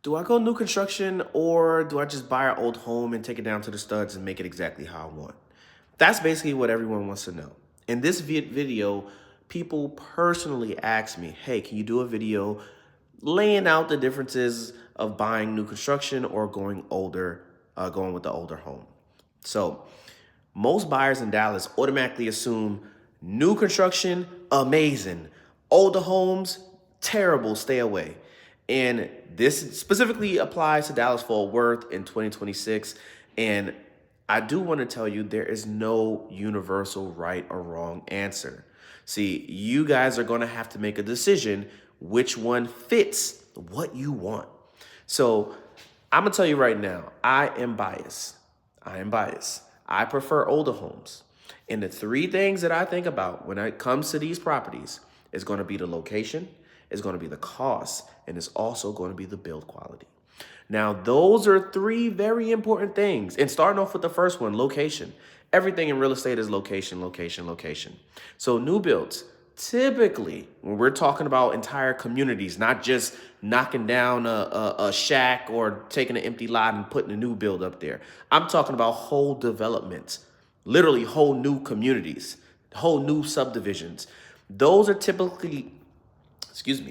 Do I go new construction or do I just buy an old home and take it down to the studs and make it exactly how I want? That's basically what everyone wants to know. In this video, people personally ask me, hey, can you do a video laying out the differences of buying new construction or going with the older home? So most buyers in Dallas automatically assume new construction, amazing. Older homes, terrible, stay away. And this specifically applies to Dallas Fort Worth in 2026. And I do want to tell you there is no universal right or wrong answer. See, you guys are going to have to make a decision which one fits what you want. So I'm going to tell you right now, I am biased. I am biased. I prefer older homes. And the three things that I think about when it comes to these properties is going to be the location, it's going to be the cost, and it's also going to be the build quality. Now, those are three very important things. And starting off with the first one, location. Everything in real estate is location, location, location. So new builds, typically, when we're talking about entire communities, not just knocking down a shack or taking an empty lot and putting a new build up there. I'm talking about whole developments, literally whole new communities, whole new subdivisions. Those are typically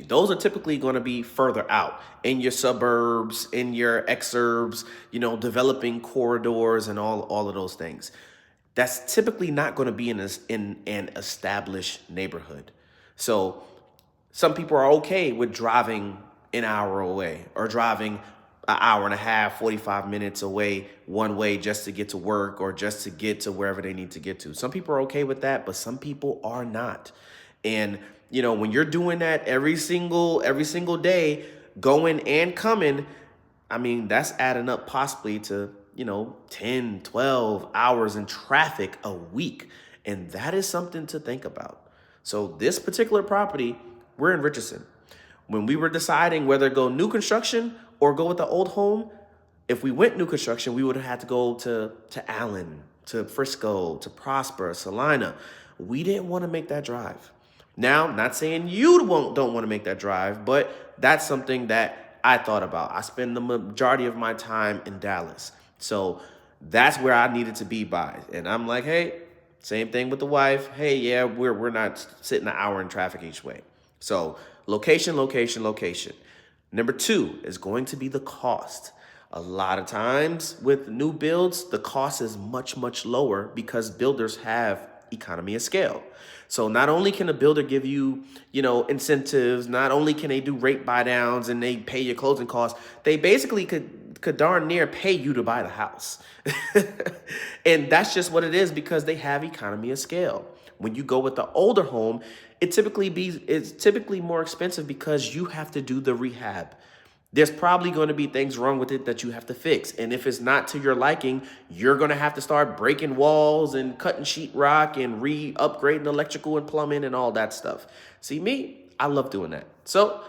those are typically going to be further out in your suburbs, in your exurbs, developing corridors and all of those things. That's typically not going to be in an established neighborhood. So some people are okay with driving an hour away or driving an hour and a half, 45 minutes away one way just to get to work or just to get to wherever they need to get to. Some people are okay with that, but some people are not. And when you're doing that every single day, going and coming, I mean, that's adding up possibly to 10, 12 hours in traffic a week. And that is something to think about. So this particular property, we're in Richardson. When we were deciding whether to go new construction or go with the old home, if we went new construction, we would have had to go to Allen, to Frisco, to Prosper, Salina. We didn't want to make that drive. Now, not saying you don't want to make that drive, but that's something that I thought about. I spend the majority of my time in Dallas. So that's where I needed to be by. And I'm like, hey, same thing with the wife. Hey, yeah, we're not sitting an hour in traffic each way. So location, location, location. Number two is going to be the cost. A lot of times with new builds, the cost is much, much lower because builders have economy of scale. So not only can a builder give you, incentives, not only can they do rate buy downs and they pay your closing costs, they basically could darn near pay you to buy the house. And that's just what it is because they have economy of scale. When you go with the older home, it's typically more expensive because you have to do the rehab. There's probably going to be things wrong with it that you have to fix. And if it's not to your liking, you're going to have to start breaking walls and cutting sheetrock and upgrading electrical and plumbing and all that stuff. See, me, I love doing that. So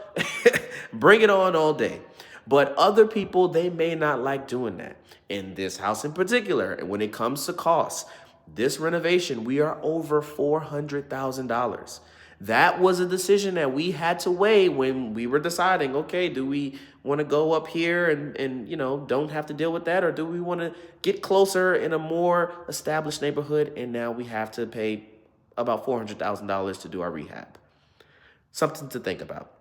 bring it on all day. But other people, they may not like doing that. In this house in particular, and when it comes to costs, this renovation, we are over $400,000. That was a decision that we had to weigh when we were deciding, okay, do we want to go up here and don't have to deal with that? Or do we want to get closer in a more established neighborhood? And now we have to pay about $400,000 to do our rehab. Something to think about.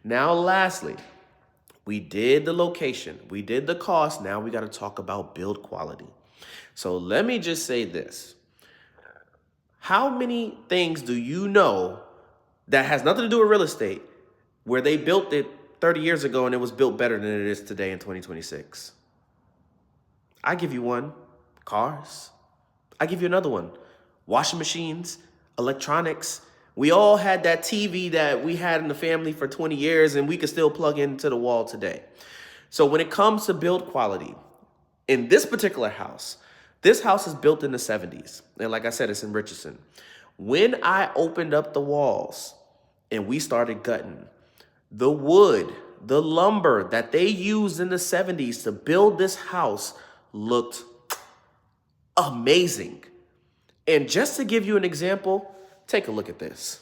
Now, lastly, we did the location, we did the cost. Now we got to talk about build quality. So let me just say this. How many things do you know that has nothing to do with real estate, where they built it 30 years ago and it was built better than it is today in 2026? I give you one, cars. I give you another one, washing machines, electronics. We all had that TV that we had in the family for 20 years and we could still plug into the wall today. So when it comes to build quality, in this particular house, this house is built in the 70s. And like I said, it's in Richardson. When I opened up the walls and we started gutting, the wood, the lumber that they used in the 70s to build this house looked amazing. And just to give you an example, take a look at this.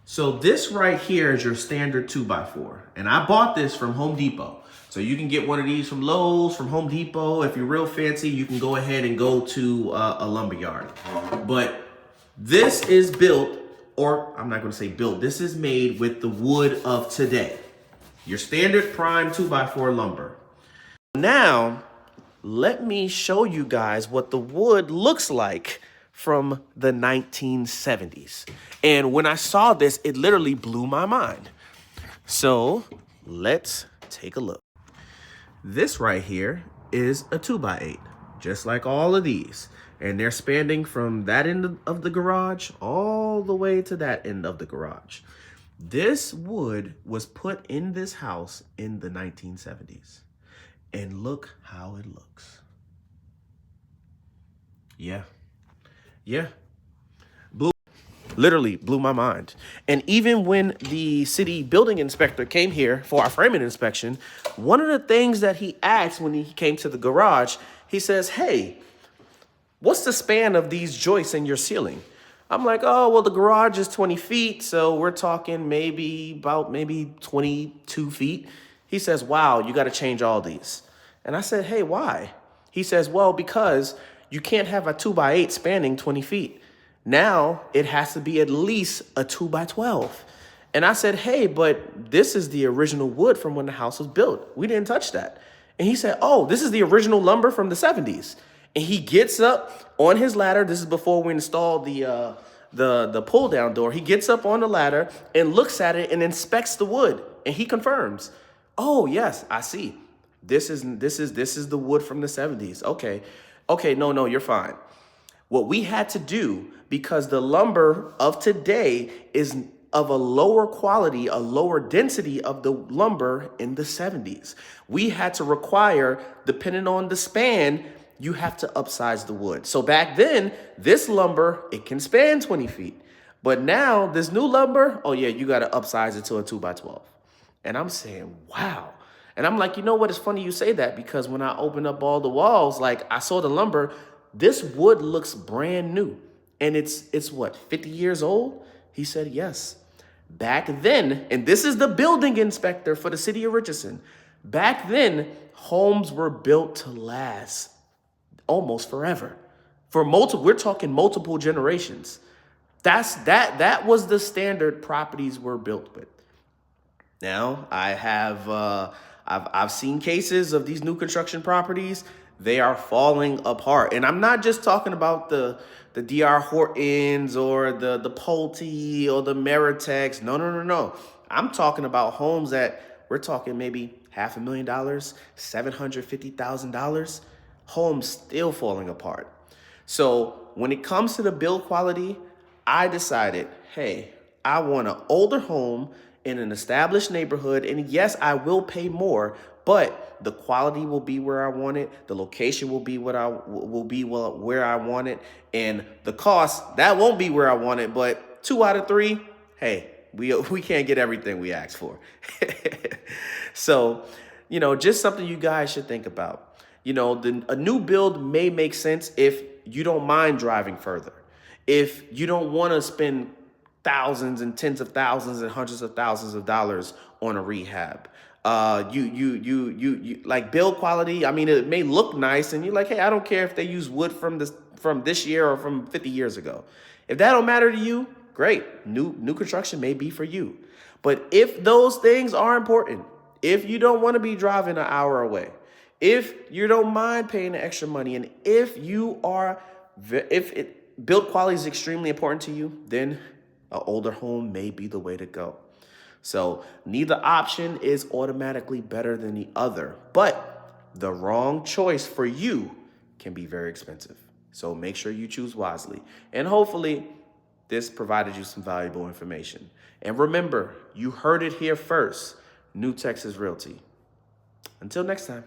So this right here is your standard 2x4. And I bought this from Home Depot. So you can get one of these from Lowe's, from Home Depot. If you're real fancy, you can go ahead and go to a lumber yard. But this is built, or I'm not going to say built, this is made with the wood of today. Your standard prime 2x4 lumber. Now, let me show you guys what the wood looks like from the 1970s. And when I saw this, it literally blew my mind. So let's take a look. This right here is a 2x8, just like all of these. And they're spanning from that end of the garage all the way to that end of the garage. This wood was put in this house in the 1970s. And look how it looks. Yeah. Literally blew my mind. And even when the city building inspector came here for our framing inspection, one of the things that he asked when he came to the garage, he says, hey, what's the span of these joists in your ceiling? I'm like, oh, well, the garage is 20 feet. So we're talking maybe 22 feet. He says, wow, you got to change all these. And I said, hey, why? He says, well, because you can't have a 2x8 spanning 20 feet. Now it has to be at least a 2x12. And I said, hey, but this is the original wood from when the house was built. We didn't touch that. And he said, oh, this is the original lumber from the 70s. And he gets up on his ladder. This is before we installed the pull down door. He gets up on the ladder and looks at it and inspects the wood. And he confirms, oh, yes, I see. This is the wood from the 70s. Okay, no, you're fine. What we had to do, because the lumber of today is of a lower quality, a lower density of the lumber in the 70s. We had to require, depending on the span, you have to upsize the wood. So back then, this lumber, it can span 20 feet. But now, this new lumber, oh yeah, you got to upsize it to a 2x12. And I'm saying, wow. And I'm like, you know what? It's funny you say that, because when I open up all the walls, like I saw the lumber, this wood looks brand new. And it's what, 50 years old? He said, yes. Back then, and this is the building inspector for the city of Richardson. Back then, homes were built to last almost forever. We're talking multiple generations. That was the standard properties were built with. Now, I've seen cases of these new construction properties. They are falling apart. And I'm not just talking about the D.R. Hortons or the Pulte or the Meritex. No. I'm talking about homes that we're talking maybe $500,000, $750,000. Homes still falling apart. So when it comes to the build quality, I decided, hey, I want an older home in an established neighborhood. And yes, I will pay more, but the quality will be where I want it. The location will be where I want it. And the cost, that won't be where I want it. But 2 out of 3, hey, we can't get everything we ask for. So, just something you guys should think about. A new build may make sense if you don't mind driving further. If you don't want to spend thousands and tens of thousands and hundreds of thousands of dollars on a rehab. You like build quality. I mean, it may look nice and you're like, hey, I don't care if they use wood from this year or from 50 years ago. If that don't matter to you, great. New construction may be for you. But if those things are important, if you don't want to be driving an hour away, if you don't mind paying the extra money, and if build quality is extremely important to you, then an older home may be the way to go. So neither option is automatically better than the other, but the wrong choice for you can be very expensive. So make sure you choose wisely. And hopefully this provided you some valuable information. And remember, you heard it here first. New Texas Realty. Until next time.